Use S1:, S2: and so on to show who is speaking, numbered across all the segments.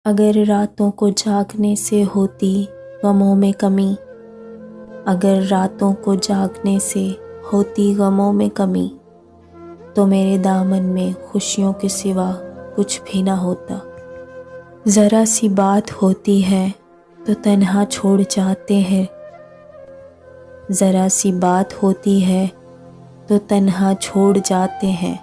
S1: اگر راتوں کو جاگنے سے ہوتی غموں میں کمی، اگر راتوں کو جاگنے سے ہوتی غموں میں کمی، تو میرے دامن میں خوشیوں کے سوا کچھ بھی نہ ہوتا۔ ذرا سی بات ہوتی ہے تو تنہا چھوڑ جاتے ہیں، ذرا سی بات ہوتی ہے تو تنہا چھوڑ جاتے ہیں۔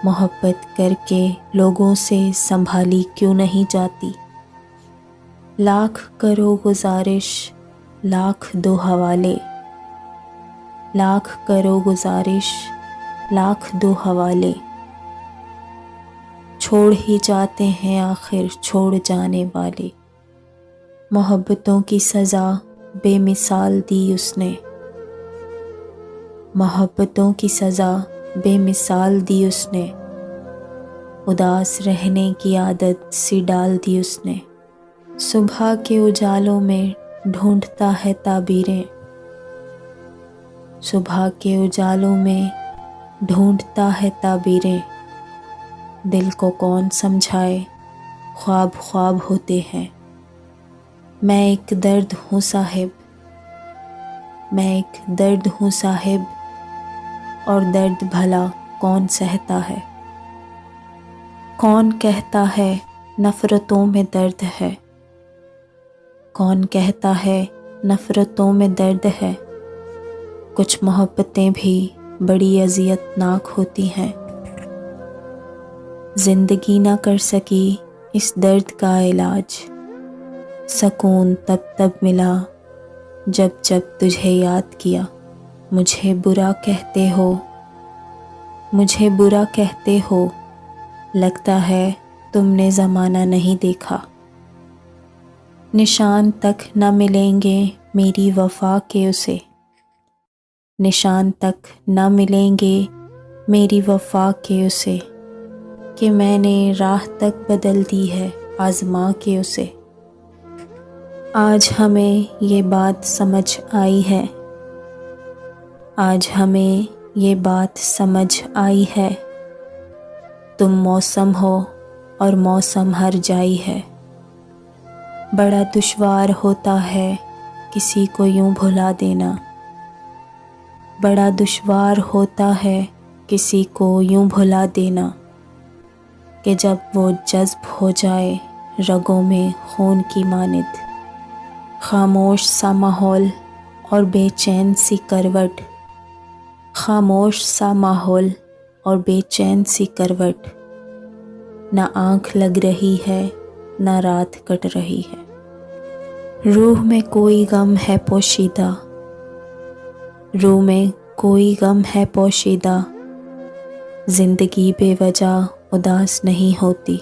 S1: محبت کر کے لوگوں سے سنبھالی کیوں نہیں جاتی؟ لاکھ کرو گزارش، لاکھ دو حوالے، لاکھ کرو گزارش، لاکھ دو حوالے، چھوڑ ہی جاتے ہیں آخر چھوڑ جانے والے۔ محبتوں کی سزا بے مثال دی اس نے، محبتوں کی سزا بے مثال دی اس نے، اداس رہنے کی عادت سی ڈال دی اس نے۔ صبح کے اجالوں میں ڈھونڈتا ہے تعبیریں، صبح کے اجالوں میں ڈھونڈتا ہے تعبیریں، دل کو کون سمجھائے خواب خواب ہوتے ہیں۔ میں ایک درد ہوں صاحب، میں ایک درد ہوں صاحب، اور درد بھلا کون سہتا ہے؟ کون کہتا ہے نفرتوں میں درد ہے؟ کون کہتا ہے نفرتوں میں درد ہے؟ کچھ محبتیں بھی بڑی اذیت ناک ہوتی ہیں۔ زندگی نہ کر سکی اس درد کا علاج، سکون تب ملا جب تجھے یاد کیا۔ مجھے برا کہتے ہو، مجھے برا کہتے ہو، لگتا ہے تم نے زمانہ نہیں دیکھا۔ نشان تک نہ ملیں گے میری وفا کے اسے، نشان تک نہ ملیں گے میری وفا کے اسے، کہ میں نے راہ تک بدل دی ہے آزما کے اسے۔ آج ہمیں یہ بات سمجھ آئی ہے، آج ہمیں یہ بات سمجھ آئی ہے، تم موسم ہو اور موسم ہر جائی ہے۔ بڑا دشوار ہوتا ہے کسی کو یوں بھلا دینا، بڑا دشوار ہوتا ہے کسی کو یوں بھلا دینا، کہ جب وہ جذب ہو جائے رگوں میں خون کی مانند۔ خاموش سا ماحول اور بے چین سی کروٹ، خاموش سا ماحول اور بے چین سی کروٹ، نہ آنکھ لگ رہی ہے نہ رات کٹ رہی ہے۔ روح میں کوئی غم ہے پوشیدہ، روح میں کوئی غم ہے پوشیدہ، زندگی بے وجہ اداس نہیں ہوتی۔